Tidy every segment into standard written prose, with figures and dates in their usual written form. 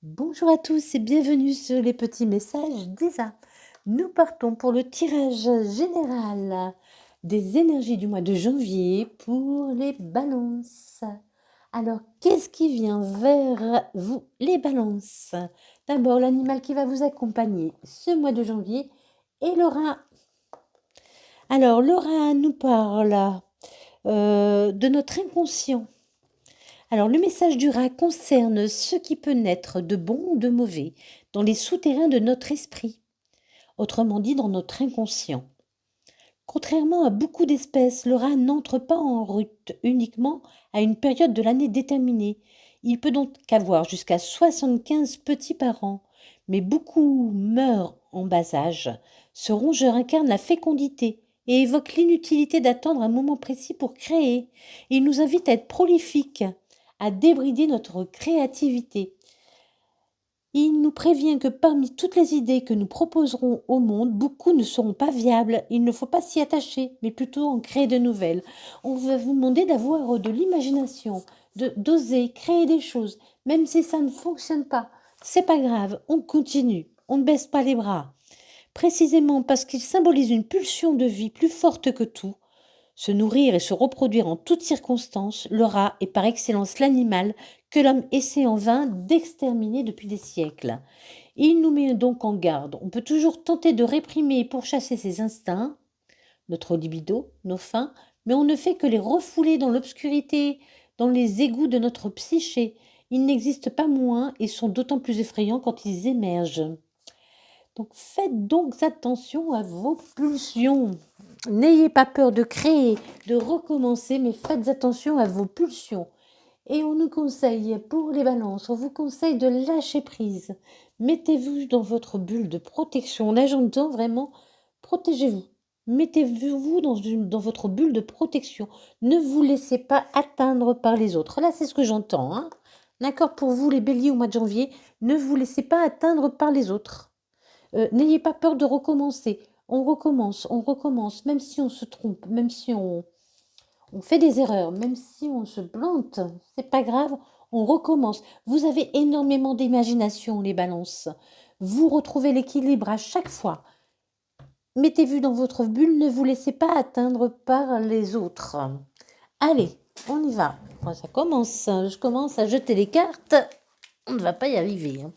Bonjour à tous et bienvenue sur les petits messages d'Isa. Nous partons pour le tirage général des énergies du mois de janvier pour les balances. Alors, qu'est-ce qui vient vers vous, les balances? D'abord, l'animal qui va vous accompagner ce mois de janvier est le rat. Alors, le rat nous parle de notre inconscient. Alors, le message du rat concerne ce qui peut naître de bon ou de mauvais dans les souterrains de notre esprit, autrement dit dans notre inconscient. Contrairement à beaucoup d'espèces, le rat n'entre pas en route uniquement à une période de l'année déterminée. Il peut donc avoir jusqu'à 75 petits par an, mais beaucoup meurent en bas âge. Ce rongeur incarne la fécondité et évoque l'inutilité d'attendre un moment précis pour créer. Il nous invite à être prolifiques, à débrider notre créativité. Il nous prévient que parmi toutes les idées que nous proposerons au monde, beaucoup ne seront pas viables. Il ne faut pas s'y attacher, mais plutôt en créer de nouvelles. On va vous demander d'avoir de l'imagination, d'oser créer des choses, même si ça ne fonctionne pas. C'est pas grave, on continue, on ne baisse pas les bras. Précisément parce qu'il symbolise une pulsion de vie plus forte que tout, se nourrir et se reproduire en toutes circonstances, le rat est par excellence l'animal que l'homme essaie en vain d'exterminer depuis des siècles. Il nous met donc en garde. On peut toujours tenter de réprimer et pourchasser ses instincts, notre libido, nos faim, mais on ne fait que les refouler dans l'obscurité, dans les égouts de notre psyché. Ils n'existent pas moins et sont d'autant plus effrayants quand ils émergent. Donc faites donc attention à vos pulsions. N'ayez pas peur de créer, de recommencer, mais faites attention à vos pulsions. Et on nous conseille, pour les balances, on vous conseille de lâcher prise. Mettez-vous dans votre bulle de protection. Là, j'entends vraiment, protégez-vous. Mettez-vous dans votre bulle de protection. Ne vous laissez pas atteindre par les autres. Là, c'est ce que j'entends. Hein. D'accord, pour vous, les béliers, au mois de janvier, ne vous laissez pas atteindre par les autres. N'ayez pas peur de recommencer. On recommence, même si on se trompe, même si on fait des erreurs, même si on se plante, c'est pas grave, on recommence. Vous avez énormément d'imagination, les balances. Vous retrouvez l'équilibre à chaque fois. Mettez-vous dans votre bulle, ne vous laissez pas atteindre par les autres. Allez, on y va. Moi, ça commence. Je commence à jeter les cartes. On ne va pas y arriver. Hein.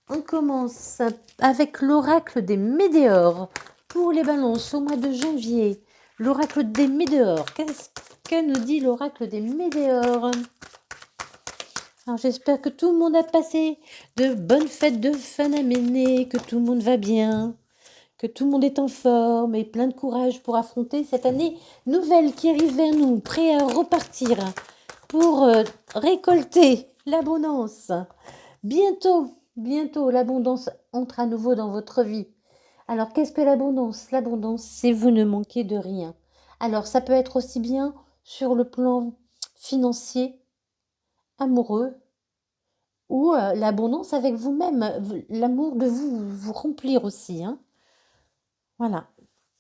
On commence avec l'oracle des météores pour les balances au mois de janvier. L'oracle des météores. Qu'est-ce que nous dit l'oracle des météores? Alors j'espère que tout le monde a passé de bonnes fêtes de fin d'année, que tout le monde va bien, que tout le monde est en forme et plein de courage pour affronter cette année nouvelle qui arrive vers nous, prêt à repartir pour récolter l'abondance. Bientôt, l'abondance entre à nouveau dans votre vie. Alors, qu'est-ce que l'abondance? L'abondance, c'est vous ne manquez de rien. Alors, ça peut être aussi bien sur le plan financier, amoureux, ou l'abondance avec vous-même, l'amour de vous remplir aussi. Hein. Voilà.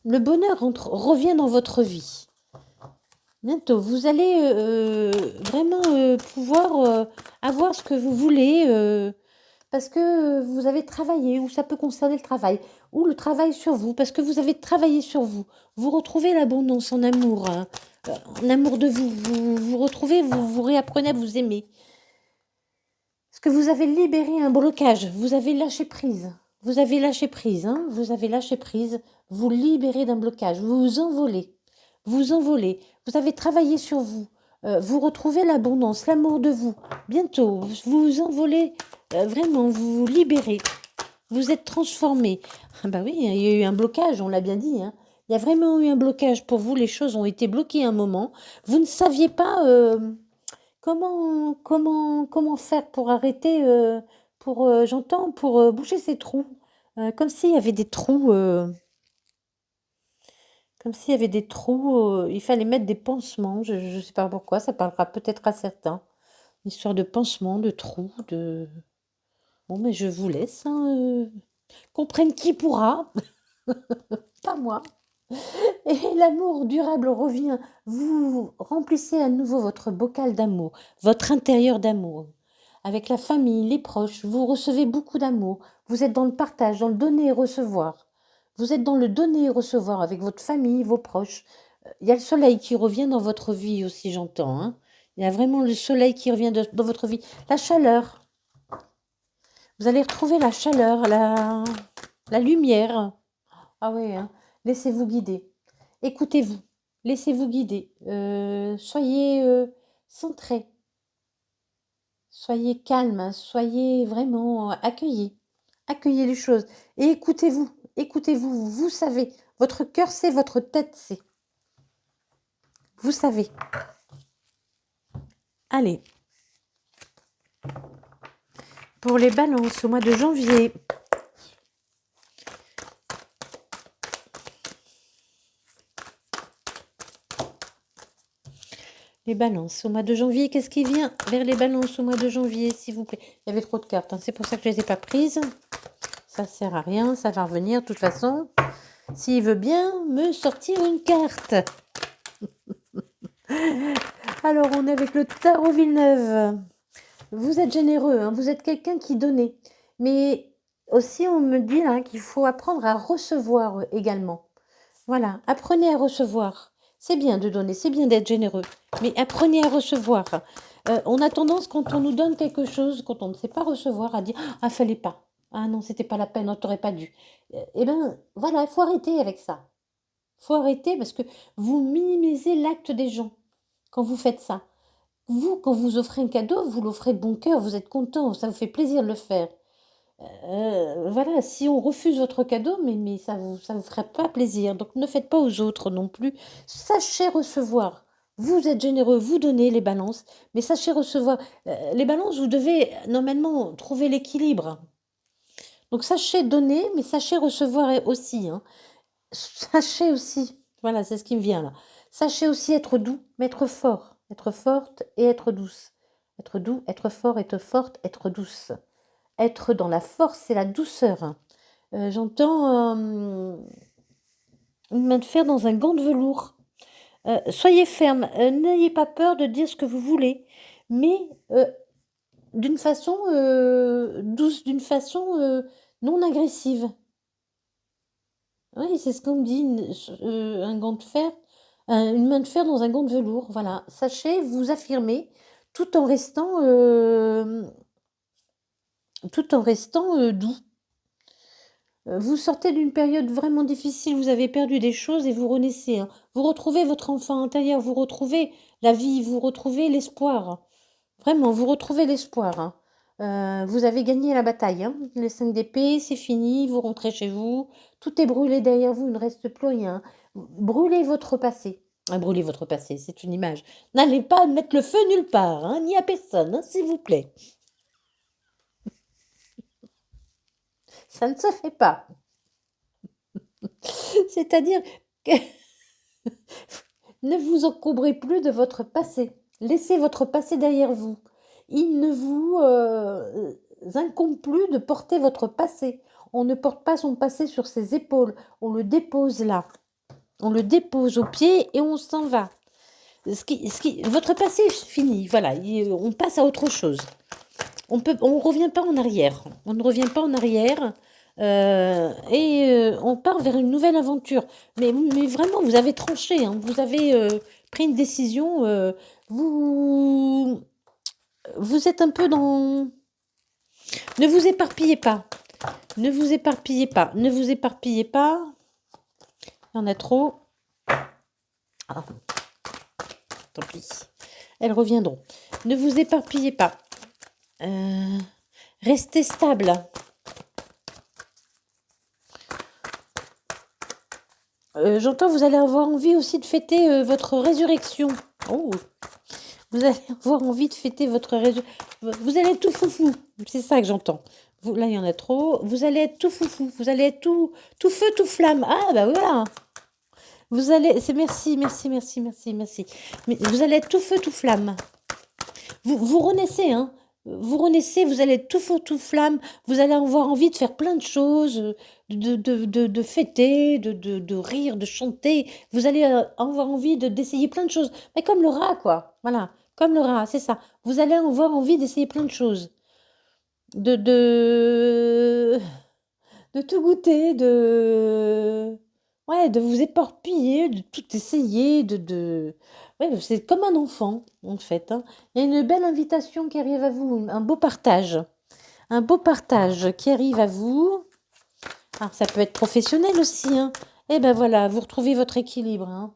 Le bonheur revient dans votre vie. Bientôt, vous allez vraiment pouvoir avoir ce que vous voulez parce que vous avez travaillé, ou ça peut concerner le travail, ou le travail sur vous, parce que vous avez travaillé sur vous. Vous retrouvez l'abondance en amour, hein, en amour de vous. Vous retrouvez, vous réapprenez à vous aimer. Parce que vous avez libéré un blocage, vous avez lâché prise. Vous avez lâché prise, hein, vous avez lâché prise, vous libérez d'un blocage, vous vous envolez. Vous envolez, vous avez travaillé sur vous, vous retrouvez l'abondance, l'amour de vous. Bientôt, vous vous envolez, vraiment, vous vous libérez, vous êtes transformé. Ah bah oui, il y a eu un blocage, on l'a bien dit. Hein. Il y a vraiment eu un blocage pour vous, les choses ont été bloquées un moment. Vous ne saviez pas comment faire pour arrêter, j'entends, pour boucher ces trous. Comme s'il y avait des trous. Comme s'il y avait des trous, il fallait mettre des pansements, je ne sais pas pourquoi, ça parlera peut-être à certains. Une histoire de pansements, de trous, de... Bon, mais je vous laisse, hein, comprenne qui pourra, pas moi. Et l'amour durable revient. Vous remplissez à nouveau votre bocal d'amour, votre intérieur d'amour. Avec la famille, les proches, vous recevez beaucoup d'amour. Vous êtes dans le partage, dans le donner et recevoir. Vous êtes dans le donner et recevoir avec votre famille, vos proches. Il y a le soleil qui revient dans votre vie aussi, j'entends, hein. Il y a vraiment le soleil qui revient dans votre vie. La chaleur. Vous allez retrouver la chaleur, la lumière. Ah oui, hein. Laissez-vous guider. Écoutez-vous. Laissez-vous guider. Soyez centré. Soyez calme. Hein. Soyez vraiment accueillis. Accueillez les choses. Et écoutez-vous. Écoutez-vous. Vous savez. Votre cœur sait, votre tête sait. Vous savez. Allez. Pour les balances au mois de janvier. Les balances au mois de janvier, qu'est-ce qui vient vers les balances au mois de janvier, s'il vous plaît? Il y avait trop de cartes, hein. C'est pour ça que je ne les ai pas prises. Ça sert à rien, ça va revenir de toute façon. S'il veut bien me sortir une carte. Alors, on est avec le Tarot Villeneuve. Vous êtes généreux, hein, vous êtes quelqu'un qui donnait. Mais aussi, on me dit là qu'il faut apprendre à recevoir également. Voilà, apprenez à recevoir. C'est bien de donner, c'est bien d'être généreux, mais apprenez à recevoir. On a tendance, quand on nous donne quelque chose, quand on ne sait pas recevoir, à dire « Ah, fallait pas. Ah non, c'était pas la peine, on t'aurait pas dû. » Eh bien, voilà, il faut arrêter avec ça. Il faut arrêter parce que vous minimisez l'acte des gens quand vous faites ça. Vous, quand vous offrez un cadeau, vous l'offrez de bon cœur, vous êtes content, ça vous fait plaisir de le faire. Voilà, si on refuse votre cadeau, mais ça vous ferait pas plaisir. Donc ne faites pas aux autres non plus. Sachez recevoir. Vous êtes généreux, vous donnez les balances, mais sachez recevoir. Les balances, vous devez normalement trouver l'équilibre. Donc sachez donner, mais sachez recevoir aussi. Hein. Sachez aussi, voilà, c'est ce qui me vient là. Sachez aussi être doux, mais être fort. Être forte et être douce. Être doux, être fort, être forte, être douce. Être dans la force et la douceur. J'entends une main de fer dans un gant de velours. Soyez ferme, n'ayez pas peur de dire ce que vous voulez, mais d'une façon douce, d'une façon non agressive. Oui, c'est ce qu'on me dit, un gant de fer, une main de fer dans un gant de velours. Voilà, sachez vous affirmer tout en restant doux. Vous sortez d'une période vraiment difficile, vous avez perdu des choses et vous renaissez. Hein. Vous retrouvez votre enfant intérieur, vous retrouvez la vie, vous retrouvez l'espoir. Vraiment, vous retrouvez l'espoir. Hein. Vous avez gagné la bataille. Hein. Les 5 d'épée, c'est fini, vous rentrez chez vous. Tout est brûlé derrière vous, il ne reste plus rien. Brûlez votre passé. Brûlez votre passé, c'est une image. N'allez pas mettre le feu nulle part, hein, ni à personne, hein, s'il vous plaît. Ça ne se fait pas. C'est-à-dire que ne vous encombrez plus de votre passé. Laissez votre passé derrière vous. Il ne vous incombe plus de porter votre passé. On ne porte pas son passé sur ses épaules. On le dépose là. On le dépose au pied et on s'en va. Votre passé est fini. Voilà, on passe à autre chose. On revient pas en arrière. On ne revient pas en arrière. On part vers une nouvelle aventure. Mais vraiment, vous avez tranché. Hein. Vous avez pris une décision. Vous êtes un peu dans... Ne vous éparpillez pas. Ne vous éparpillez pas. Ne vous éparpillez pas. Il y en a trop. Ah. Tant pis. Elles reviendront. Ne vous éparpillez pas. Restez stable. J'entends, vous allez avoir envie aussi de fêter votre résurrection. Oh, vous allez avoir envie de fêter votre résurrection. Vous allez être tout foufou. C'est ça que j'entends. Là, il y en a trop. Vous allez être tout foufou. Vous allez être tout feu, tout flamme. Ah, bah voilà. Vous allez... Merci. Mais vous allez être tout feu, tout flamme. Vous renaissez, hein. Vous renaissez, vous allez être tout feu, tout flamme, vous allez avoir envie de faire plein de choses, de fêter, de rire, de chanter. Vous allez avoir envie d'essayer plein de choses. Mais comme le rat, quoi. Voilà, comme le rat, c'est ça. Vous allez avoir envie d'essayer plein de choses. De, de, de tout goûter, ouais, de vous éparpiller, de tout essayer, ouais, c'est comme un enfant, en fait, hein. Il y a une belle invitation qui arrive à vous, un beau partage qui arrive à vous. Alors, ça peut être professionnel aussi, hein. Et ben voilà, vous retrouvez votre équilibre, hein.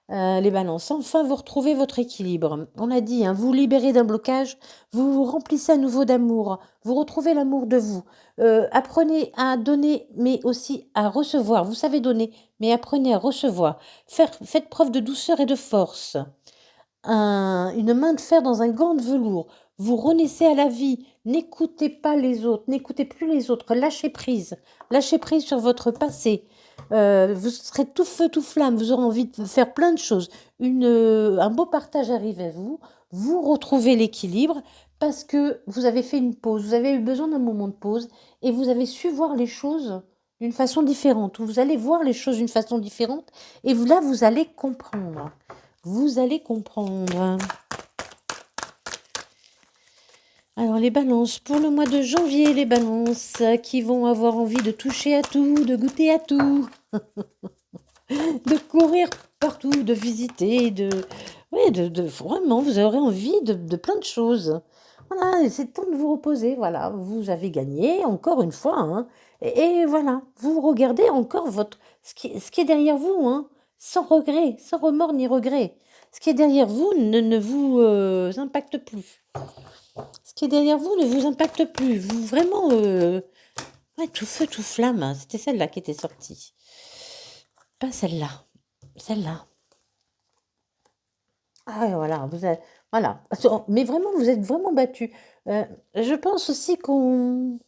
Les balances. Enfin, vous retrouvez votre équilibre. On l'a dit, hein, vous vous libérez d'un blocage, vous vous remplissez à nouveau d'amour, vous retrouvez l'amour de vous. Apprenez à donner, mais aussi à recevoir. Vous savez donner, mais apprenez à recevoir. Faites preuve de douceur et de force. Une main de fer dans un gant de velours. Vous renaissez à la vie. N'écoutez pas les autres, n'écoutez plus les autres. Lâchez prise. Lâchez prise sur votre passé. Vous serez tout feu, tout flamme. Vous aurez envie de faire plein de choses. Un beau partage arrive à vous. Vous retrouvez l'équilibre parce que vous avez fait une pause. Vous avez eu besoin d'un moment de pause et vous avez su voir les choses d'une façon différente. Vous allez voir les choses d'une façon différente et là, vous allez comprendre. Vous allez comprendre. Alors les balances, pour le mois de janvier, les balances qui vont avoir envie de toucher à tout, de goûter à tout, de courir partout, de visiter, vraiment, vous aurez envie de plein de choses. Voilà, c'est le temps de vous reposer, voilà, vous avez gagné, encore une fois, hein, et voilà, vous regardez encore ce qui est derrière vous, hein, sans regret, sans remords ni regret. Ce qui est derrière vous ne vous impacte plus. Ce qui est derrière vous ne vous impacte plus. Vous vraiment, ouais, tout feu, tout flamme, hein. C'était celle-là qui était sortie. Pas celle-là. Celle-là. Ah ouais, voilà, voilà. Mais vraiment, vous êtes vraiment battu. Je pense aussi que vous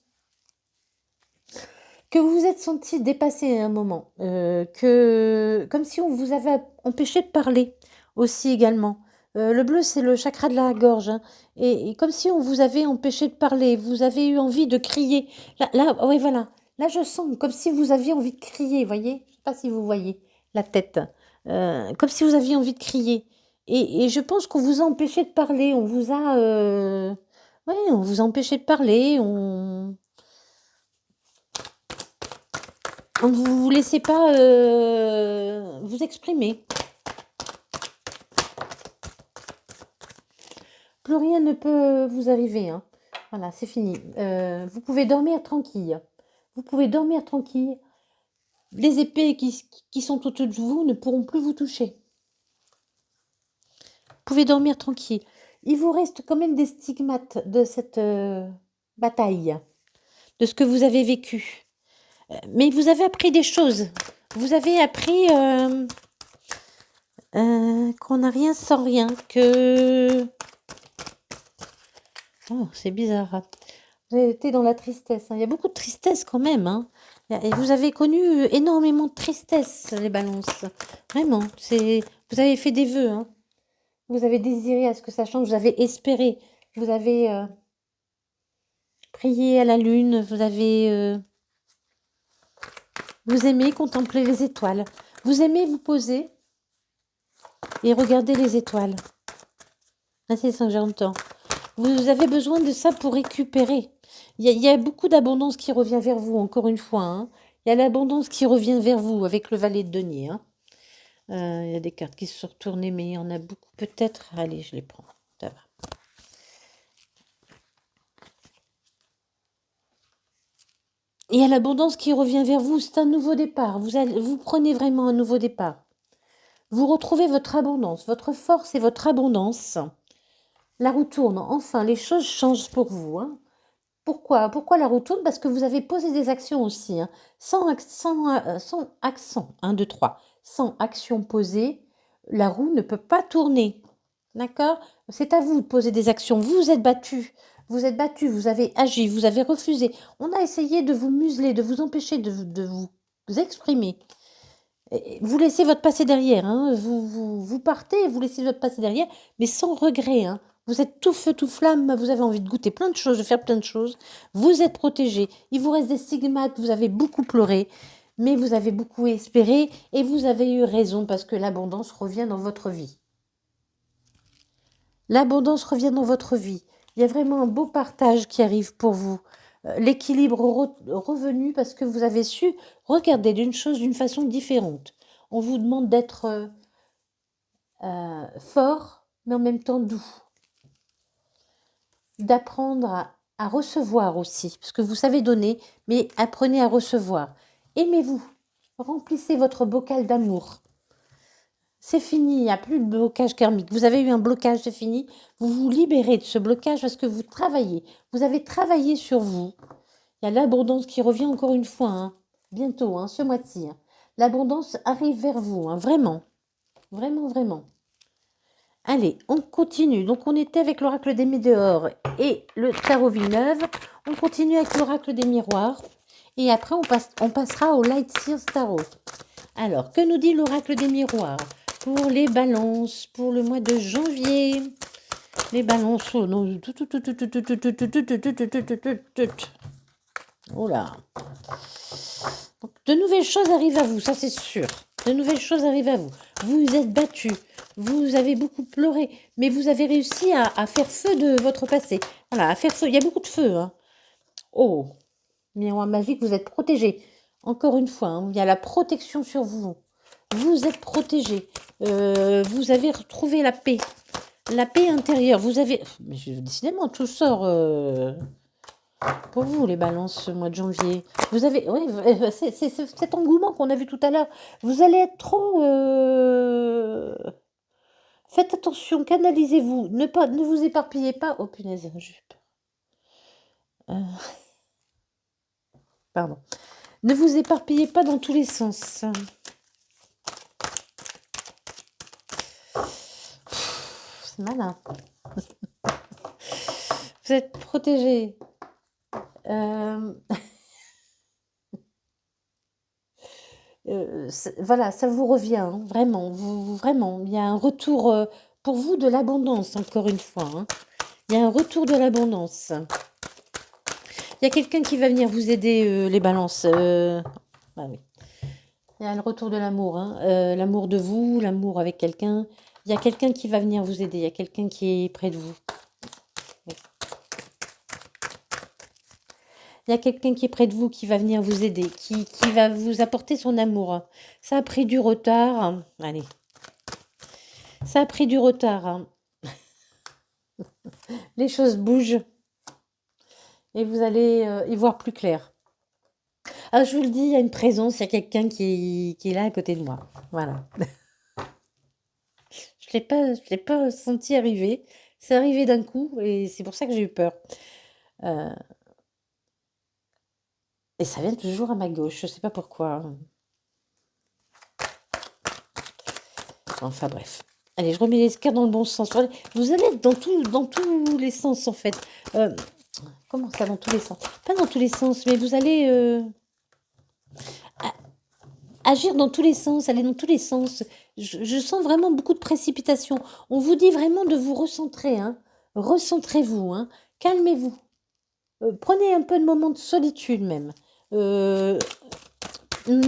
vous êtes senti dépassé à un moment, comme si on vous avait empêché de parler aussi également. Le bleu, c'est le chakra de la gorge, hein, et comme si on vous avait empêché de parler, vous avez eu envie de crier. Là, ouais, voilà. Là, je sens comme si vous aviez envie de crier, voyez? Je sais pas si vous voyez la tête. Comme si vous aviez envie de crier. Et je pense qu'on vous a empêché de parler. Ouais, on vous a empêché de parler. On ne vous laissez pas vous exprimer. Plus rien ne peut vous arriver, hein. Voilà, c'est fini. Vous pouvez dormir tranquille. Vous pouvez dormir tranquille. Les épées qui sont autour de vous ne pourront plus vous toucher. Vous pouvez dormir tranquille. Il vous reste quand même des stigmates de cette bataille, de ce que vous avez vécu. Mais vous avez appris des choses. Vous avez appris qu'on n'a rien sans rien, que... Oh, c'est bizarre. Vous avez été dans la tristesse, hein. Il y a beaucoup de tristesse quand même, hein. Et vous avez connu énormément de tristesse, les balances. Vraiment, vous avez fait des vœux, hein. Vous avez désiré à ce que ça change, vous avez espéré, vous avez prié à la lune, vous aimez contempler les étoiles. Vous aimez vous poser et regarder les étoiles. Ah, c'est ça que j'entends. Vous avez besoin de ça pour récupérer. Il y a beaucoup d'abondance qui revient vers vous, encore une fois, hein. Il y a l'abondance qui revient vers vous avec le valet de denier, hein. Il y a des cartes qui se sont retournées, mais il y en a beaucoup peut-être. Allez, je les prends. Ça va. Il y a l'abondance qui revient vers vous. C'est un nouveau départ. Vous prenez vraiment un nouveau départ. Vous retrouvez votre abondance, votre force et votre abondance. La roue tourne. Enfin, les choses changent pour vous, hein. Pourquoi la roue tourne? Parce que vous avez posé des actions aussi, hein. Sans accent, 1, 2, 3. Sans action posée, la roue ne peut pas tourner. D'accord? C'est à vous de poser des actions. Vous vous êtes battu. Vous êtes battu, vous avez agi, vous avez refusé. On a essayé de vous museler, de vous empêcher de vous exprimer. Vous laissez votre passé derrière, hein. Vous partez, vous laissez votre passé derrière, mais sans regret, hein. Vous êtes tout feu, tout flamme, vous avez envie de goûter plein de choses, de faire plein de choses. Vous êtes protégé. Il vous reste des stigmates, vous avez beaucoup pleuré, mais vous avez beaucoup espéré et vous avez eu raison parce que l'abondance revient dans votre vie. L'abondance revient dans votre vie. Il y a vraiment un beau partage qui arrive pour vous. L'équilibre revenu parce que vous avez su regarder d'une chose d'une façon différente. On vous demande d'être fort, mais en même temps doux. D'apprendre à recevoir aussi, parce que vous savez donner, mais apprenez à recevoir. Aimez-vous, remplissez votre bocal d'amour. C'est fini, il n'y a plus de blocage karmique. Vous avez eu un blocage, c'est fini. Vous vous libérez de ce blocage parce que vous travaillez. Vous avez travaillé sur vous. Il y a l'abondance qui revient encore une fois, hein. Bientôt, hein, ce mois-ci. Hein. L'abondance arrive vers vous, hein, vraiment. Vraiment, vraiment. Allez, on continue. Donc, on était avec l'oracle des Météores et le tarot Villeneuve. On continue avec l'oracle des Miroirs. Et après, on passera au Light Seers Tarot. Alors, que nous dit l'oracle des Miroirs pour les balances, pour le mois de janvier? Les balances, oh non. Oh là. Donc, de nouvelles choses arrivent à vous, ça c'est sûr. De nouvelles choses arrivent à vous. Vous vous êtes battu, vous avez beaucoup pleuré, mais vous avez réussi à faire feu de votre passé. Voilà, à faire feu. Il y a beaucoup de feu. Hein. Oh, miroir magique, vous êtes protégé. Encore une fois, hein, il y a la protection sur vous. Vous êtes protégé. Vous avez retrouvé la paix. La paix intérieure. Vous avez... Mais décidément, tout sort... Pour vous, les balances, ce mois de janvier, vous avez... Oui, c'est cet engouement qu'on a vu tout à l'heure. Vous allez être trop... Faites attention, canalisez-vous. Ne vous éparpillez pas. Oh punaise, j'ai peur. Pardon. Ne vous éparpillez pas dans tous les sens. C'est malin. Vous êtes protégé. Voilà, ça vous revient, hein, vraiment, vraiment. Il y a un retour pour vous de l'abondance, encore une fois. Hein. Il y a un retour de l'abondance. Il y a quelqu'un qui va venir vous aider, les balances. Bah oui. Il y a le retour de l'amour, hein, l'amour de vous, l'amour avec quelqu'un. Il y a quelqu'un qui va venir vous aider, il y a quelqu'un qui est près de vous. Oui. Il y a quelqu'un qui est près de vous, qui va venir vous aider, qui va vous apporter son amour. Ça a pris du retard. Allez. Ça a pris du retard. Hein. Les choses bougent. Et vous allez y voir plus clair. Ah, je vous le dis, il y a une présence, il y a quelqu'un qui est là à côté de moi. Voilà. Je ne l'ai pas senti arriver. C'est arrivé d'un coup et c'est pour ça que j'ai eu peur. Et ça vient toujours à ma gauche, je ne sais pas pourquoi. Enfin bref. Allez, je remets les cartes dans le bon sens. Vous allez être dans tous les sens en fait. Comment ça, dans tous les sens? Pas dans tous les sens, mais vous allez agir dans tous les sens, aller dans tous les sens. Je sens vraiment beaucoup de précipitation. On vous dit vraiment de vous recentrer. Hein. Recentrez-vous. Hein. Calmez-vous. Prenez un peu de moments de solitude même. Ne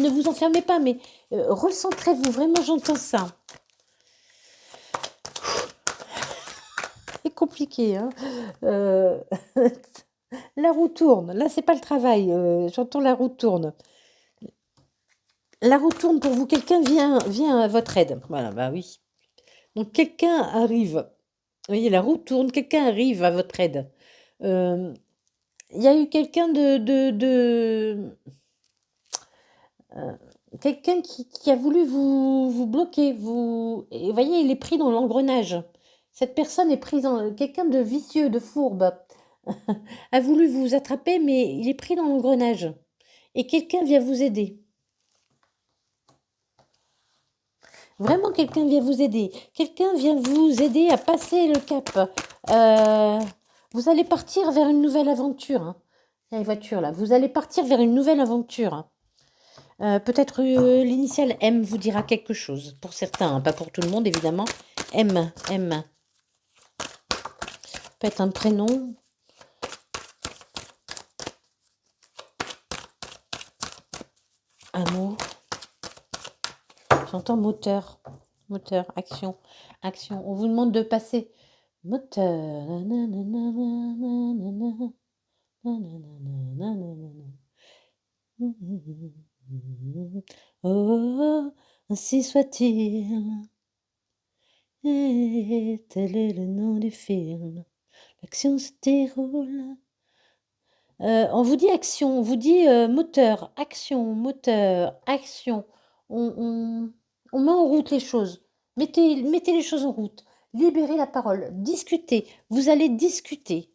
vous enfermez pas, mais recentrez-vous. Vraiment, j'entends ça. C'est compliqué. Hein. La roue tourne. Là, c'est pas le travail. J'entends la roue tourne. La roue tourne pour vous. Quelqu'un vient à votre aide. Voilà, bah oui. Donc, quelqu'un arrive. Vous voyez, la roue tourne. Quelqu'un arrive à votre aide. Il y a eu quelqu'un quelqu'un qui a voulu vous bloquer. Et vous voyez, il est pris dans l'engrenage. Cette personne est prise dans... Quelqu'un de vicieux, de fourbe, a voulu vous attraper, mais il est pris dans l'engrenage. Et quelqu'un vient vous aider. Vraiment, quelqu'un vient vous aider. Quelqu'un vient vous aider à passer le cap. Vous allez partir vers une nouvelle aventure. Hein. Il y a les voitures là. Vous allez partir vers une nouvelle aventure. Peut-être l'initiale M vous dira quelque chose. Pour certains, hein, pas pour tout le monde évidemment. M. peut être un prénom. Un mot. J'entends moteur. Moteur, action. Action. On vous demande de passer. Moteur. Oh, ainsi soit-il. Et tel est le nom du film. L'action se déroule. On vous dit action, on vous dit moteur, moteur, action. On met en route les choses. Mettez les choses en route. Libérez la parole. Discutez. Vous allez discuter.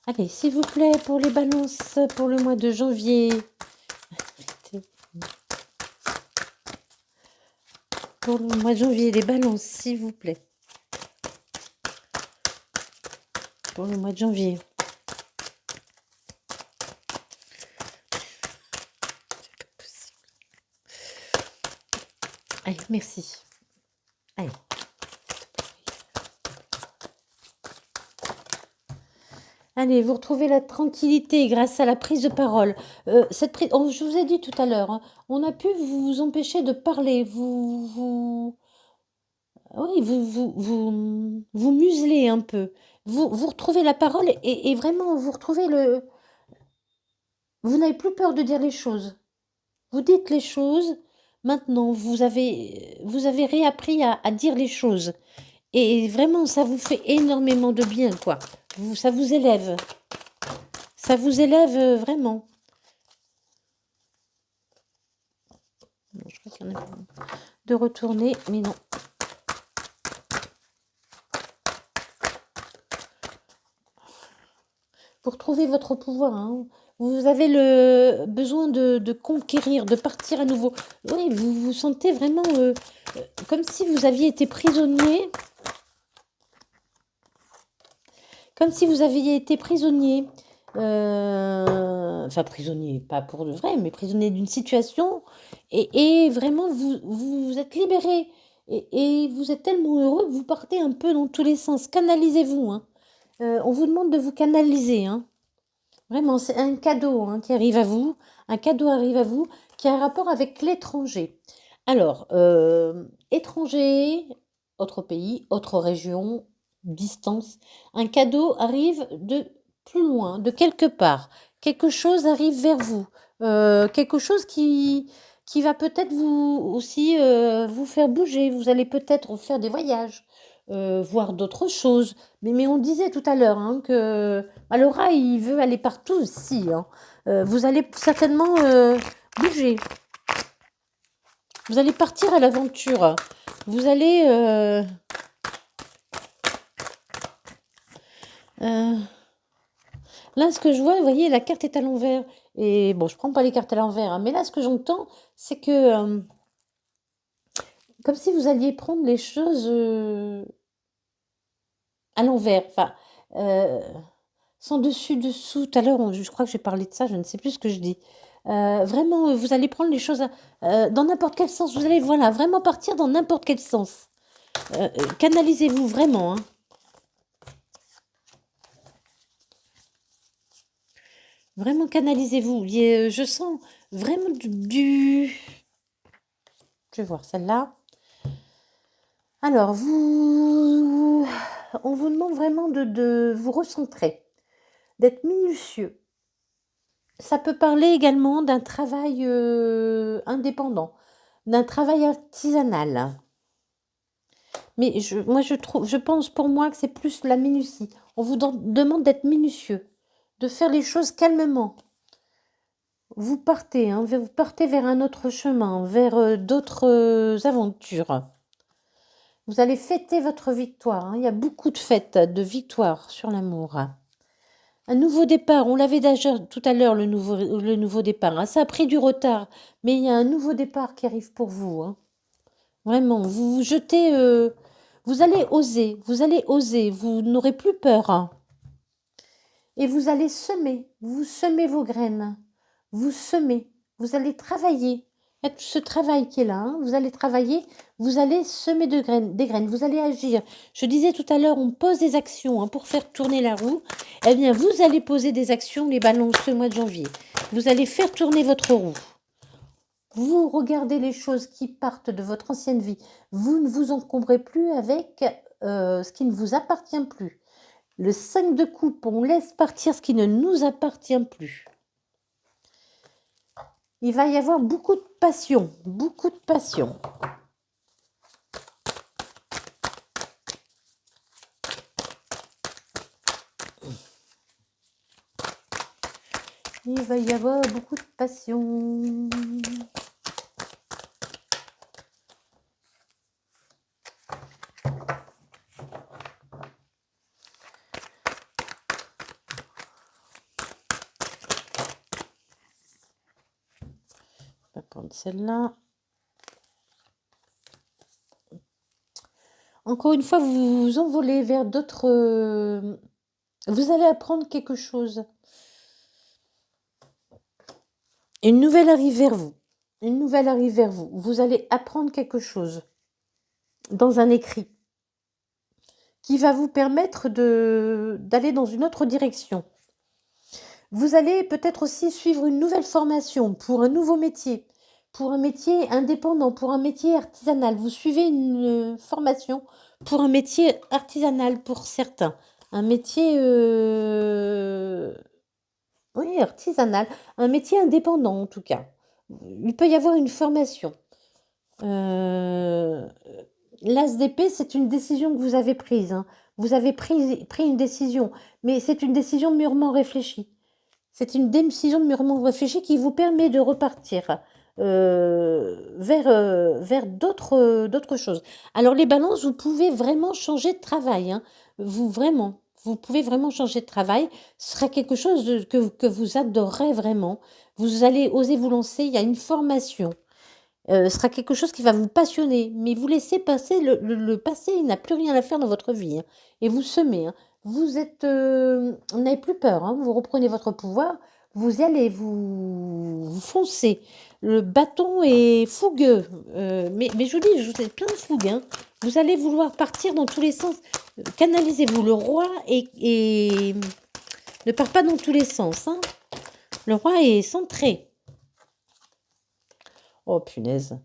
Allez, s'il vous plaît, pour les balances, pour le mois de janvier. Pour le mois de janvier, les balances, s'il vous plaît. Pour le mois de janvier. C'est pas possible. Allez, merci. Allez. Allez, vous retrouvez la tranquillité grâce à la prise de parole. Je vous ai dit tout à l'heure, hein, on a pu vous empêcher de parler. Oui, vous muselez un peu. Vous retrouvez la parole et vraiment, vous retrouvez le... Vous n'avez plus peur de dire les choses. Vous dites les choses. Maintenant, vous avez réappris à dire les choses. Et vraiment, ça vous fait énormément de bien, quoi. Ça vous élève. Ça vous élève vraiment. Bon, je crois qu'il y en a de retourner, mais non. Vous retrouvez votre pouvoir. Hein. Vous avez le besoin de conquérir, de partir à nouveau. Oui, vous vous sentez vraiment comme si vous aviez été prisonnier. Comme si vous aviez été prisonnier. Enfin, prisonnier, pas pour de vrai, mais prisonnier d'une situation. Et vraiment, vous êtes libéré. Et vous êtes tellement heureux que vous partez un peu dans tous les sens. Canalisez-vous. Hein. On vous demande de vous canaliser. Hein. Vraiment, c'est un cadeau hein, qui arrive à vous. Un cadeau arrive à vous qui a un rapport avec l'étranger. Alors, étranger, autre pays, autre région, distance. Un cadeau arrive de plus loin, de quelque part. Quelque chose arrive vers vous. Quelque chose qui va peut-être vous aussi vous faire bouger. Vous allez peut-être faire des voyages, voir d'autres choses. Mais on disait tout à l'heure hein, que Laura, il veut aller partout aussi. Hein. Vous allez certainement bouger. Vous allez partir à l'aventure. Vous allez... là, ce que je vois, vous voyez, la carte est à l'envers. Et bon, je prends pas les cartes à l'envers. Hein, mais là, ce que j'entends, c'est que... comme si vous alliez prendre les choses à l'envers. Enfin, sans dessus-dessous. Tout à l'heure, je crois que j'ai parlé de ça. Je ne sais plus ce que je dis. Vraiment, vous allez prendre les choses dans n'importe quel sens. Vous allez, voilà, vraiment partir dans n'importe quel sens. Canalisez-vous vraiment. Hein. Vraiment canalisez-vous. Je sens vraiment du... Je vais voir celle-là. Alors, on vous demande vraiment de vous recentrer, d'être minutieux. Ça peut parler également d'un travail indépendant, d'un travail artisanal. Mais je pense pour moi que c'est plus la minutie. On vous demande d'être minutieux, de faire les choses calmement. Vous partez vers un autre chemin, vers d'autres aventures. Vous allez fêter votre victoire. Hein. Il y a beaucoup de fêtes, de victoires sur l'amour. Un nouveau départ, on l'avait déjà tout à l'heure, le nouveau départ. Hein. Ça a pris du retard, mais il y a un nouveau départ qui arrive pour vous. Hein. Vraiment, vous vous jetez... vous allez oser, vous n'aurez plus peur. Hein. et vous allez semer. Vous semez vos graines. Vous semez. Vous allez travailler. Il y a tout ce travail qui est là, hein. Vous allez travailler, vous allez semer des graines, vous allez agir. Je disais tout à l'heure, on pose des actions, hein, pour faire tourner la roue. Eh bien, vous allez poser des actions, les balances, ce mois de janvier. Vous allez faire tourner votre roue. Vous regardez les choses qui partent de votre ancienne vie. Vous ne vous encombrez plus avec ce qui ne vous appartient plus. Le 5 de coupe, on laisse partir ce qui ne nous appartient plus. Il va y avoir beaucoup de passion, beaucoup de passion. Il va y avoir beaucoup de passion. On va prendre celle-là. Encore une fois, vous vous envolez vers d'autres... vous allez apprendre quelque chose. Une nouvelle arrive vers vous. Une nouvelle arrive vers vous. Vous allez apprendre quelque chose dans un écrit qui va vous permettre d'aller dans une autre direction. Vous allez peut-être aussi suivre une nouvelle formation pour un nouveau métier, pour un métier indépendant, pour un métier artisanal. Vous suivez une formation pour un métier artisanal pour certains. Un métier oui, artisanal. Un métier indépendant en tout cas. Il peut y avoir une formation. L'As d'épée, c'est une décision que vous avez prise, hein. Vous avez pris une décision, mais c'est une décision mûrement réfléchie. C'est une décision mûrement réfléchie qui vous permet de repartir vers d'autres choses. Alors les balances, vous pouvez vraiment changer de travail, hein. Vous pouvez vraiment changer de travail. Ce sera quelque chose que vous adorerez vraiment. Vous allez oser vous lancer, il y a une formation. Ce sera quelque chose qui va vous passionner, mais vous laissez passer le passé, il n'a plus rien à faire dans votre vie, hein. Et vous semez, hein. Vous n'avez plus peur, hein. Vous reprenez votre pouvoir, vous y allez, vous foncez. Le bâton est fougueux, mais je vous dis, je vous ai plein de fougue, hein. Vous allez vouloir partir dans tous les sens. Canalisez-vous. Le roi ne part pas dans tous les sens, hein. Le roi est centré. Oh punaise.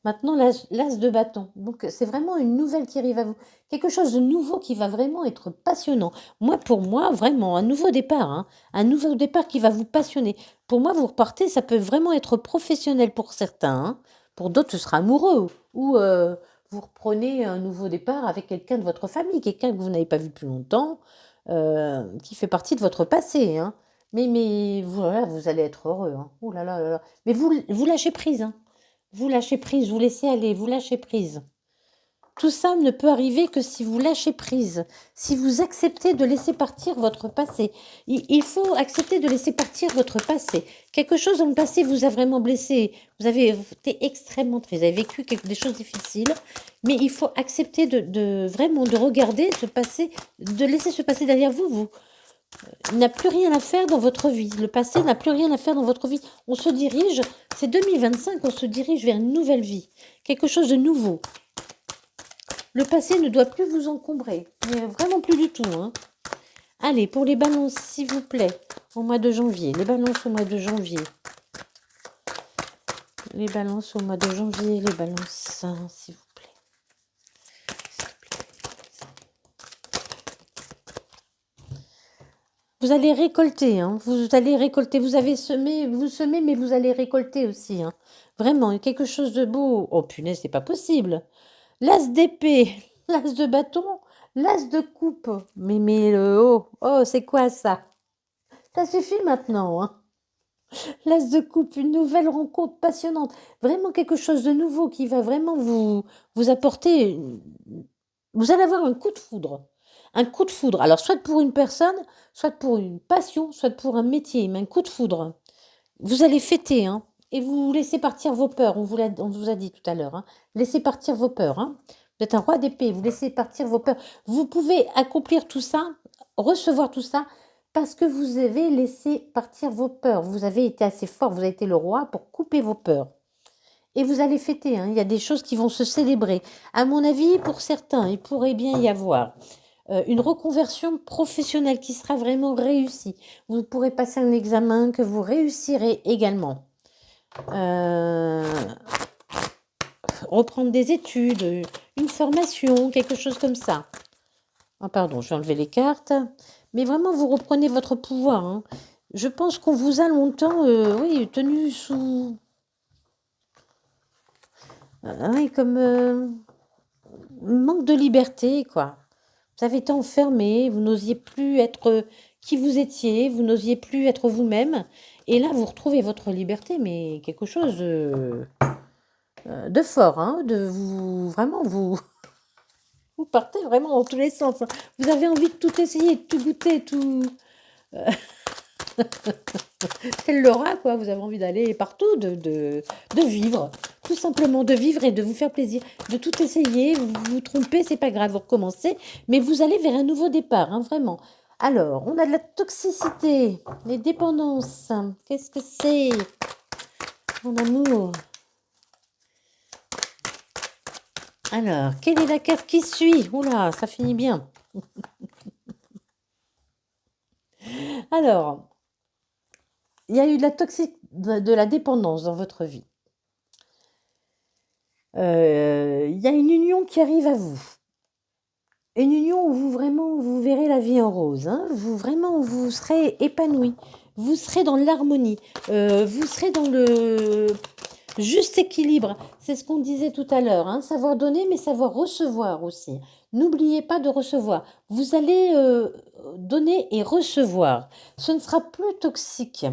Maintenant, l'as de bâton. Donc, c'est vraiment une nouvelle qui arrive à vous. Quelque chose de nouveau qui va vraiment être passionnant. Moi, pour moi, vraiment, un nouveau départ, hein. Un nouveau départ qui va vous passionner. Pour moi, vous repartez, ça peut vraiment être professionnel pour certains, hein. Pour d'autres, ce sera amoureux. Ou vous reprenez un nouveau départ avec quelqu'un de votre famille, quelqu'un que vous n'avez pas vu depuis longtemps, qui fait partie de votre passé, hein. Mais voilà, vous allez être heureux, hein. Ouh là là là là. Mais vous lâchez prise, hein. Vous lâchez prise, vous laissez aller, vous lâchez prise. Tout ça ne peut arriver que si vous lâchez prise, si vous acceptez de laisser partir votre passé. Il faut accepter de laisser partir votre passé. Quelque chose dans le passé vous a vraiment blessé. Vous avez été extrêmement triste, vous avez vécu des choses difficiles, mais il faut accepter vraiment de regarder ce passé, de laisser ce passé derrière vous. Il n'a plus rien à faire dans votre vie. Le passé n'a plus rien à faire dans votre vie. On se dirige, c'est 2025, on se dirige vers une nouvelle vie. Quelque chose de nouveau. Le passé ne doit plus vous encombrer. Mais vraiment plus du tout, hein. Allez, pour les balances, s'il vous plaît, au mois de janvier. Les balances au mois de janvier. Les balances au mois de janvier, les balances, s'il vous plaît. Vous allez récolter, hein. Vous allez récolter. Vous avez semé, vous semez, mais vous allez récolter aussi, hein. Vraiment, quelque chose de beau. Oh punaise, c'est pas possible. L'as d'épée, l'as de bâton, l'as de coupe. Mais oh, c'est quoi ça? Ça suffit maintenant, hein. L'as de coupe, une nouvelle rencontre passionnante. Vraiment quelque chose de nouveau qui va vraiment vous apporter. Vous allez avoir un coup de foudre. Un coup de foudre. Alors, soit pour une personne, soit pour une passion, soit pour un métier, mais un coup de foudre. Vous allez fêter, hein, et vous laissez partir vos peurs. On vous a dit tout à l'heure, hein. Laissez partir vos peurs, hein. Vous êtes un roi d'épée, vous laissez partir vos peurs. Vous pouvez accomplir tout ça, recevoir tout ça, parce que vous avez laissé partir vos peurs. Vous avez été assez fort, vous avez été le roi pour couper vos peurs. Et vous allez fêter, hein. Il y a des choses qui vont se célébrer. À mon avis, pour certains, il pourrait bien y avoir une reconversion professionnelle qui sera vraiment réussie. Vous pourrez passer un examen que vous réussirez également. Reprendre des études, une formation, quelque chose comme ça. Ah pardon, je vais enlever les cartes. Mais vraiment, vous reprenez votre pouvoir, hein. Je pense qu'on vous a longtemps oui, tenu sous... oui, comme manque de liberté, quoi. Vous avez été enfermé, vous n'osiez plus être qui vous étiez, vous n'osiez plus être vous-même. Et là, vous retrouvez votre liberté, mais quelque chose de fort, hein, de vous... Vraiment, vous... Vous partez vraiment dans tous les sens, hein. Vous avez envie de tout essayer, de tout goûter, tout... C'est le Laura, quoi. Vous avez envie d'aller partout, de vivre. Tout simplement, de vivre et de vous faire plaisir. De tout essayer, vous vous trompez, c'est pas grave, vous recommencez. Mais vous allez vers un nouveau départ, hein, vraiment. Alors, on a de la toxicité, les dépendances. Qu'est-ce que c'est, mon amour? Alors, quelle est la carte qui suit? Oula, ça finit bien. Alors, il y a eu de la dépendance dans votre vie. Il y a une union qui arrive à vous. Une union où vous verrez la vie en rose, hein. Vous serez épanoui. Vous serez dans l'harmonie. Vous serez dans le juste équilibre. C'est ce qu'on disait tout à l'heure, hein. Savoir donner, mais savoir recevoir aussi. N'oubliez pas de recevoir. Vous allez donner et recevoir. Ce ne sera plus toxique.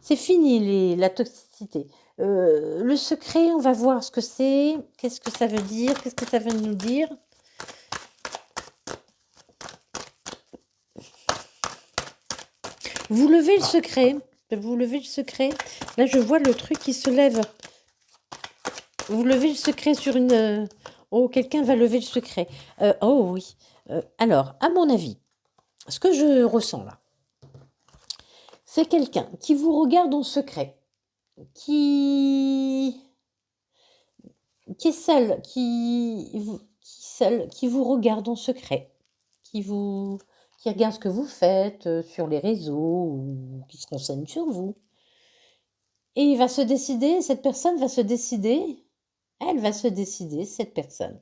C'est fini la toxicité. Le secret, on va voir ce que c'est. Qu'est-ce que ça veut dire? Qu'est-ce que ça veut nous dire? Vous levez le secret. Vous levez le secret. Là, je vois le truc qui se lève. Vous levez le secret sur une... Oh, quelqu'un va lever le secret. Oh oui. Alors, à mon avis, ce que je ressens là, c'est quelqu'un qui vous regarde en secret, qui est seul, qui vous regarde en secret, qui regarde ce que vous faites sur les réseaux ou qui se renseigne sur vous. Et il va se décider, cette personne va se décider, elle va se décider, cette personne,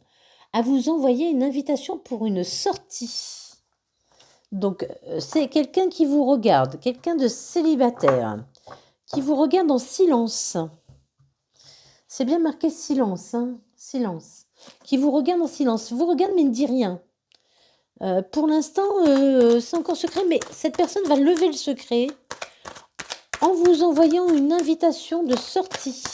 à vous envoyer une invitation pour une sortie. Donc, c'est quelqu'un qui vous regarde, quelqu'un de célibataire, qui vous regarde en silence. C'est bien marqué silence, hein, silence. Qui vous regarde en silence. Vous regarde mais ne dit rien. Pour l'instant, c'est encore secret, mais cette personne va lever le secret en vous envoyant une invitation de sortie.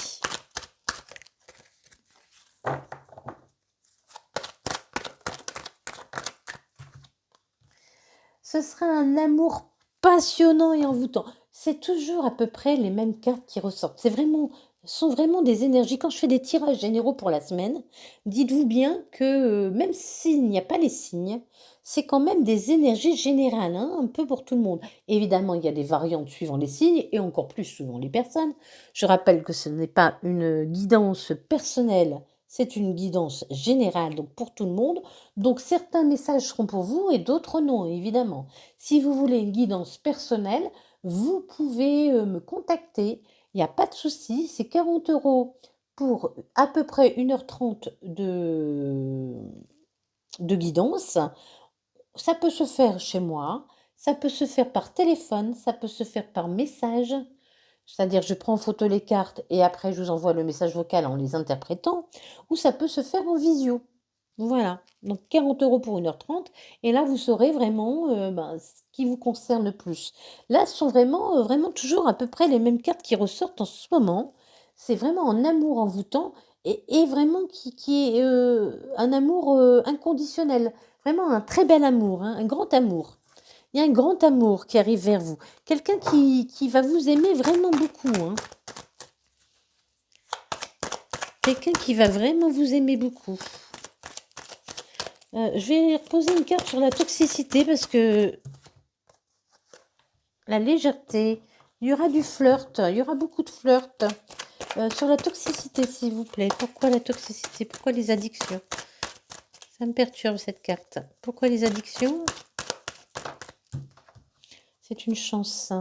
Ce sera un amour passionnant et envoûtant. C'est toujours à peu près les mêmes cartes qui ressortent. Sont vraiment des énergies. Quand je fais des tirages généraux pour la semaine, dites-vous bien que même s'il n'y a pas les signes, c'est quand même des énergies générales, hein, un peu pour tout le monde. Évidemment, il y a des variantes suivant les signes et encore plus suivant les personnes. Je rappelle que ce n'est pas une guidance personnelle, c'est une guidance générale, donc pour tout le monde. Donc certains messages seront pour vous et d'autres non, évidemment. Si vous voulez une guidance personnelle, vous pouvez me contacter. Il n'y a pas de souci, c'est 40 € pour à peu près 1h30 de guidance. Ça peut se faire chez moi, ça peut se faire par téléphone, ça peut se faire par message. C'est-à-dire, je prends en photo les cartes et après, je vous envoie le message vocal en les interprétant. Ou ça peut se faire en visio. Voilà. Donc, 40 € pour 1h30. Et là, vous saurez vraiment ce qui vous concerne le plus. Là, ce sont vraiment toujours à peu près les mêmes cartes qui ressortent en ce moment. C'est vraiment un amour envoûtant et vraiment qui est un amour inconditionnel. Vraiment un très bel amour, hein, un grand amour. Il y a un grand amour qui arrive vers vous. Quelqu'un qui va vous aimer vraiment beaucoup, hein. Quelqu'un qui va vraiment vous aimer beaucoup. Je vais reposer une carte sur la toxicité parce que la légèreté. Il y aura du flirt, il y aura beaucoup de flirt. Sur la toxicité, s'il vous plaît. Pourquoi la toxicité? Pourquoi les addictions? Ça me perturbe cette carte. Pourquoi les addictions? C'est une chance.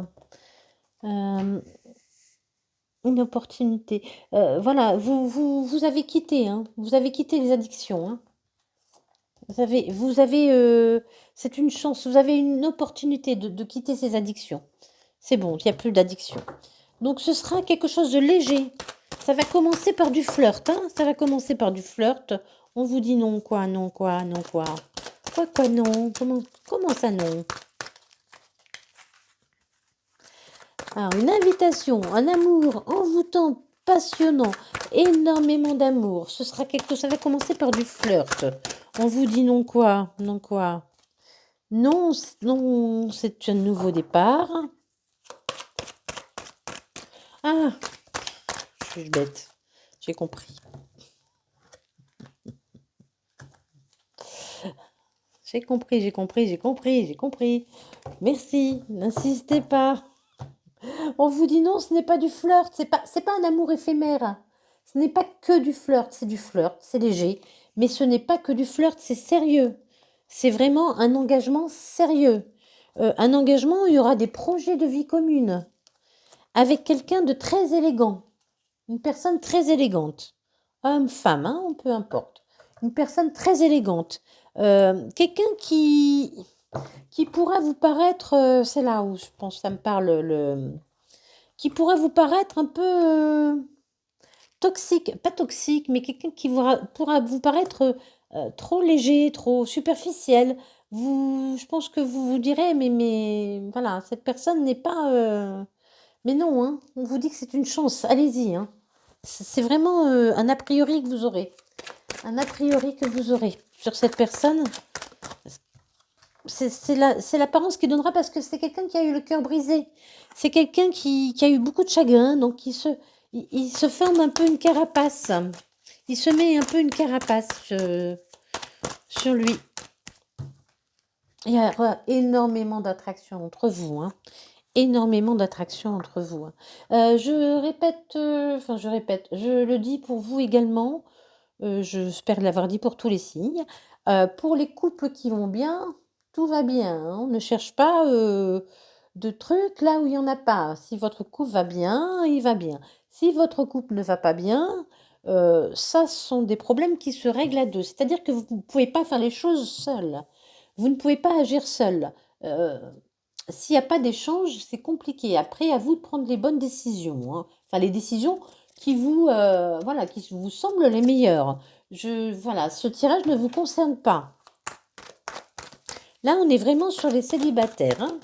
Euh, une opportunité. Voilà, vous avez quitté, hein. Vous avez quitté les addictions, hein. C'est une chance, vous avez une opportunité de quitter ces addictions. C'est bon, il n'y a plus d'addiction. Donc ce sera quelque chose de léger. Ça va commencer par du flirt, hein. Ça va commencer par du flirt. On vous dit non, quoi, non, quoi, non, quoi. Quoi, non? Comment ça, non? Alors, une invitation, un amour envoûtant, passionnant, énormément d'amour. Ce sera quelque chose, ça va commencer par du flirt. On vous dit non, quoi, non, quoi. Non, non, c'est un nouveau départ. Ah, je suis bête. J'ai compris. J'ai compris. Merci, n'insistez pas. On vous dit non, ce n'est pas du flirt, c'est pas un amour éphémère. Ce n'est pas que du flirt, c'est du flirt, c'est léger, mais ce n'est pas que du flirt, c'est sérieux. C'est vraiment un engagement sérieux. Un engagement où il y aura des projets de vie commune avec quelqu'un de très élégant, une personne très élégante, homme, femme, hein, peu importe. Une personne très élégante, quelqu'un qui pourra vous paraître, c'est là où je pense que ça me parle qui pourrait vous paraître un peu toxique, pas toxique, mais quelqu'un qui pourra vous paraître trop léger, trop superficiel. Je pense que vous vous direz, mais voilà, cette personne n'est pas. Mais non, hein, on vous dit que c'est une chance, allez-y. Hein. C'est vraiment un a priori que vous aurez. Un a priori que vous aurez sur cette personne. C'est l'apparence qui donnera parce que c'est quelqu'un qui a eu le cœur brisé. C'est quelqu'un qui a eu beaucoup de chagrin, donc il se forme un peu une carapace. Il se met un peu une carapace sur lui. Il y aura énormément d'attraction entre vous. Hein. Énormément d'attraction entre vous. Hein. Je répète, je le dis pour vous également. J'espère l'avoir dit pour tous les signes. Pour les couples qui vont bien, tout va bien. Hein. On ne cherche pas de trucs là où il n'y en a pas. Si votre couple va bien, il va bien. Si votre couple ne va pas bien, ça sont des problèmes qui se règlent à deux. C'est-à-dire que vous ne pouvez pas faire les choses seul. Vous ne pouvez pas agir seul. S'il n'y a pas d'échange, c'est compliqué. Après, à vous de prendre les bonnes décisions. Hein. Enfin, les décisions qui qui vous semblent les meilleures. Voilà, ce tirage ne vous concerne pas. Là, on est vraiment sur les célibataires. Hein.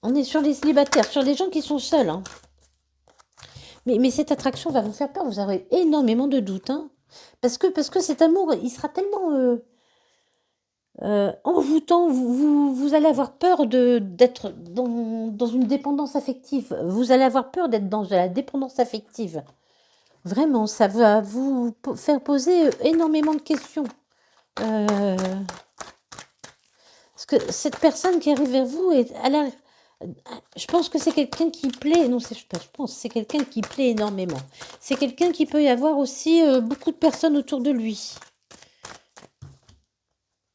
On est sur les célibataires, sur les gens qui sont seuls. Hein. Mais cette attraction va vous faire peur. Vous aurez énormément de doutes. Hein. Parce que cet amour, il sera tellement envoûtant. Vous allez avoir peur d'être dans une dépendance affective. Vous allez avoir peur d'être dans de la dépendance affective. Vraiment, ça va vous faire poser énormément de questions. Parce que cette personne qui arrive vers vous, je pense que c'est quelqu'un qui plaît. Non, je pense c'est quelqu'un qui plaît énormément. C'est quelqu'un qui peut y avoir aussi beaucoup de personnes autour de lui.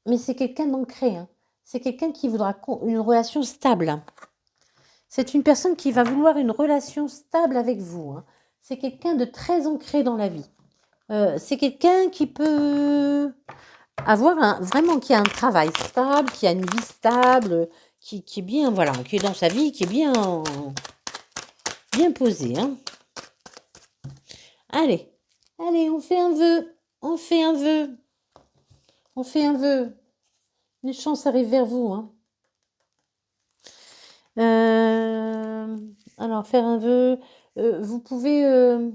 Mais c'est quelqu'un d'ancré. Hein. C'est quelqu'un qui voudra une relation stable. C'est une personne qui va vouloir une relation stable avec vous. Hein. C'est quelqu'un de très ancré dans la vie. C'est quelqu'un qui peut avoir vraiment qui a un travail stable, qui a une vie stable, qui est bien, voilà, qui est dans sa vie, qui est bien posé. Hein. Allez, on fait un vœu. Une chance arrive vers vous. Hein. Alors, faire un vœu, vous pouvez...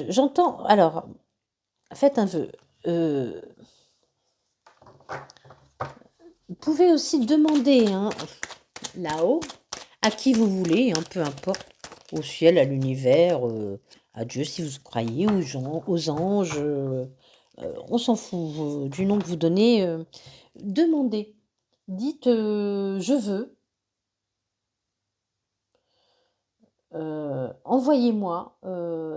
j'entends... Alors, faites un vœu. Vous pouvez aussi demander hein, là-haut à qui vous voulez, hein, peu importe, au ciel, à l'univers, à Dieu si vous croyez, aux anges, on s'en fout du nom que vous donnez. Demandez Dites, je veux, envoyez-moi,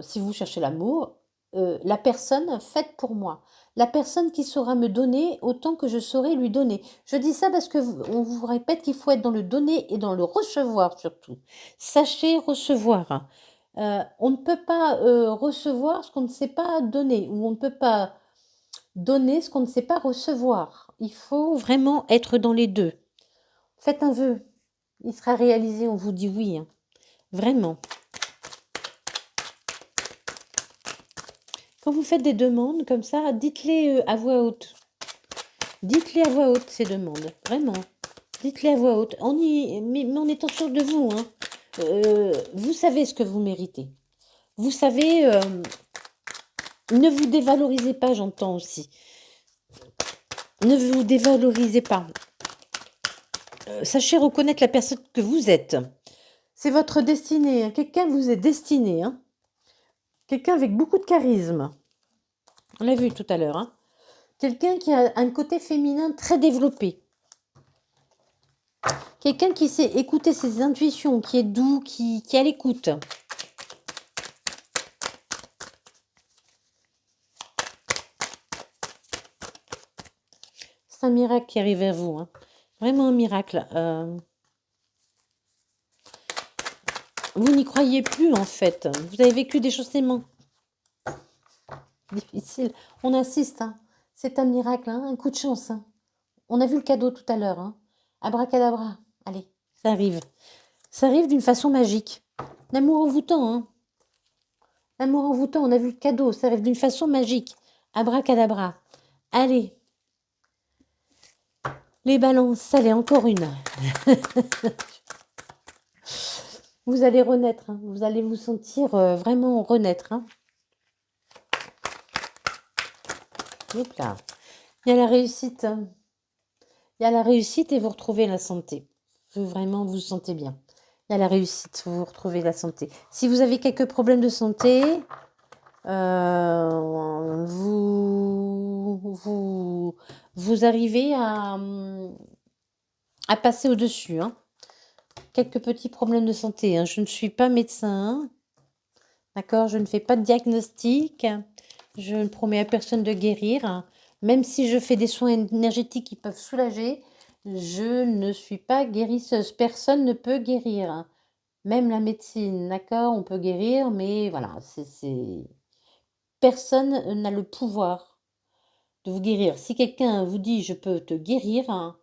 si vous cherchez l'amour, la personne faite pour moi. La personne qui saura me donner autant que je saurai lui donner. Je dis ça parce que on vous répète qu'il faut être dans le donner et dans le recevoir surtout. Sachez recevoir, hein. On ne peut pas, recevoir ce qu'on ne sait pas donner ou on ne peut pas donner ce qu'on ne sait pas recevoir. Il faut vraiment être dans les 2. Faites un vœu, il sera réalisé, on vous dit oui, hein, vraiment. Quand vous faites des demandes comme ça, dites-les, à voix haute. Dites-les à voix haute, ces demandes, vraiment. Dites-les à voix haute, mais en étant sûr de vous, hein. Vous savez ce que vous méritez. Vous savez, ne vous dévalorisez pas, j'entends aussi. Ne vous dévalorisez pas. Sachez reconnaître la personne que vous êtes. C'est votre destinée, hein. Quelqu'un vous est destiné, hein. Quelqu'un avec beaucoup de charisme. On l'a vu tout à l'heure, hein. Quelqu'un qui a un côté féminin très développé. Quelqu'un qui sait écouter ses intuitions, qui est doux, qui est à l'écoute. C'est un miracle qui arrive vers vous, hein. Vraiment un miracle. Vous n'y croyez plus, en fait. Vous avez vécu des choses tellement difficiles. On insiste, hein. C'est un miracle, hein, un coup de chance, hein. On a vu le cadeau tout à l'heure, hein. Abracadabra. Allez, ça arrive. Ça arrive d'une façon magique. L'amour envoûtant, hein. L'amour envoûtant, on a vu le cadeau. Ça arrive d'une façon magique. Abracadabra. Allez. Les balances, allez, encore une. Vous allez renaître, hein. Vous allez vous sentir vraiment renaître, hein. Hop là. Il y a la réussite. Il y a la réussite et vous retrouvez la santé. Vous vraiment vous sentez bien. Il y a la réussite, vous retrouvez la santé. Si vous avez quelques problèmes de santé, vous arrivez à passer au-dessus, hein. Quelques petits problèmes de santé, hein. Je ne suis pas médecin, d'accord? Je ne fais pas de diagnostic. Je ne promets à personne de guérir, hein. Même si je fais des soins énergétiques qui peuvent soulager, je ne suis pas guérisseuse. Personne ne peut guérir, hein. Même la médecine, d'accord? On peut guérir, mais voilà, personne n'a le pouvoir de vous guérir. Si quelqu'un vous dit: «Je peux te guérir», hein,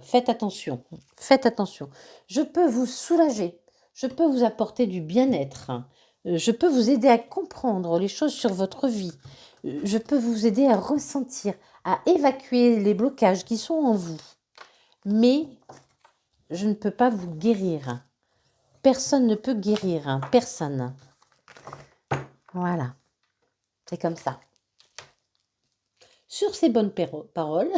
faites attention, faites attention. Je peux vous soulager, je peux vous apporter du bien-être, hein. Je peux vous aider à comprendre les choses sur votre vie. Je peux vous aider à ressentir, à évacuer les blocages qui sont en vous. Mais je ne peux pas vous guérir. Personne ne peut guérir, hein, personne. Voilà, c'est comme ça. Sur ces bonnes paroles,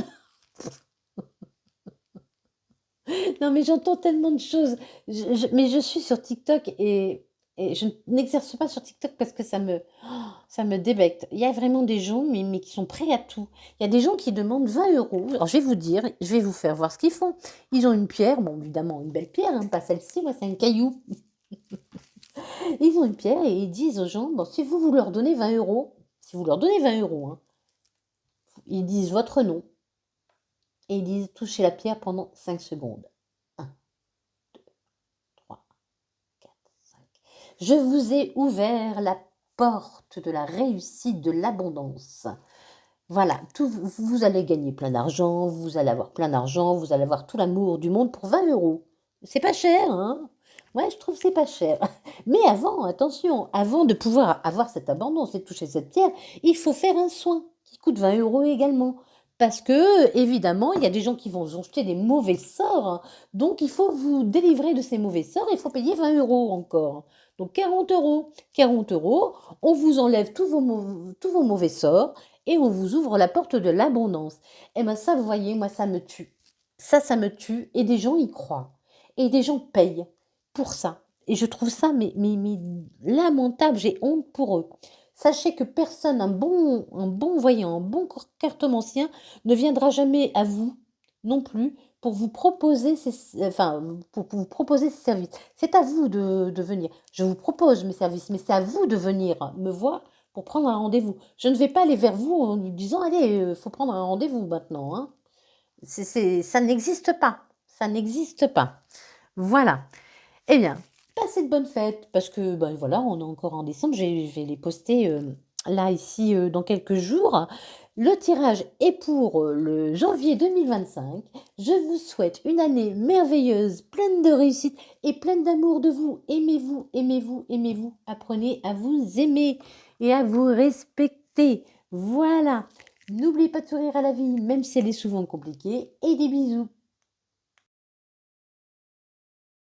non mais j'entends tellement de choses. Mais je suis sur TikTok et je n'exerce pas sur TikTok parce que ça me débecte. Il y a vraiment des gens, mais qui sont prêts à tout. Il y a des gens qui demandent 20 euros. Alors je vais vous dire, je vais vous faire voir ce qu'ils font. Ils ont une pierre, bon évidemment une belle pierre, hein, pas celle-ci, moi c'est un caillou. Ils ont une pierre et ils disent aux gens, bon si vous leur donnez 20 euros, si vous leur donnez 20 euros, hein, ils disent votre nom et ils disent touchez la pierre pendant 5 secondes. 1, 2, 3, 4, 5. Je vous ai ouvert la porte de la réussite, de l'abondance. Voilà, vous allez gagner plein d'argent, vous allez avoir plein d'argent, vous allez avoir tout l'amour du monde pour 20 euros. C'est pas cher, hein? Ouais, je trouve que c'est pas cher. Mais avant, attention, avant de pouvoir avoir cette abondance et de toucher cette pierre, il faut faire un soin qui coûte 20 euros également. Parce que, évidemment, il y a des gens qui vont vous jeter des mauvais sorts, hein. Donc, il faut vous délivrer de ces mauvais sorts. Il faut payer 20 euros encore. Donc, 40 euros. 40 euros, on vous enlève tous vos mauvais sorts et on vous ouvre la porte de l'abondance. Et bien ça, vous voyez, moi, ça me tue. Ça me tue. Et des gens y croient. Et des gens payent pour ça. Et je trouve ça mais lamentable. J'ai honte pour eux. Sachez que personne, un bon voyant, un bon cartomancien ne viendra jamais à vous non plus pour vous proposer pour vous proposer ces services. C'est à vous de venir. Je vous propose mes services, mais c'est à vous de venir me voir pour prendre un rendez-vous. Je ne vais pas aller vers vous en vous disant: «Allez, faut prendre un rendez-vous maintenant, hein». Ça n'existe pas, ça n'existe pas. Voilà. Eh bien, passez de bonnes fêtes parce que, ben, voilà, on est encore en décembre. Je vais les poster, là, ici, dans quelques jours. Le tirage est pour, le janvier 2025. Je vous souhaite une année merveilleuse, pleine de réussite et pleine d'amour de vous. Aimez-vous, aimez-vous, aimez-vous. Apprenez à vous aimer et à vous respecter. Voilà. N'oubliez pas de sourire à la vie, même si elle est souvent compliquée, et des bisous.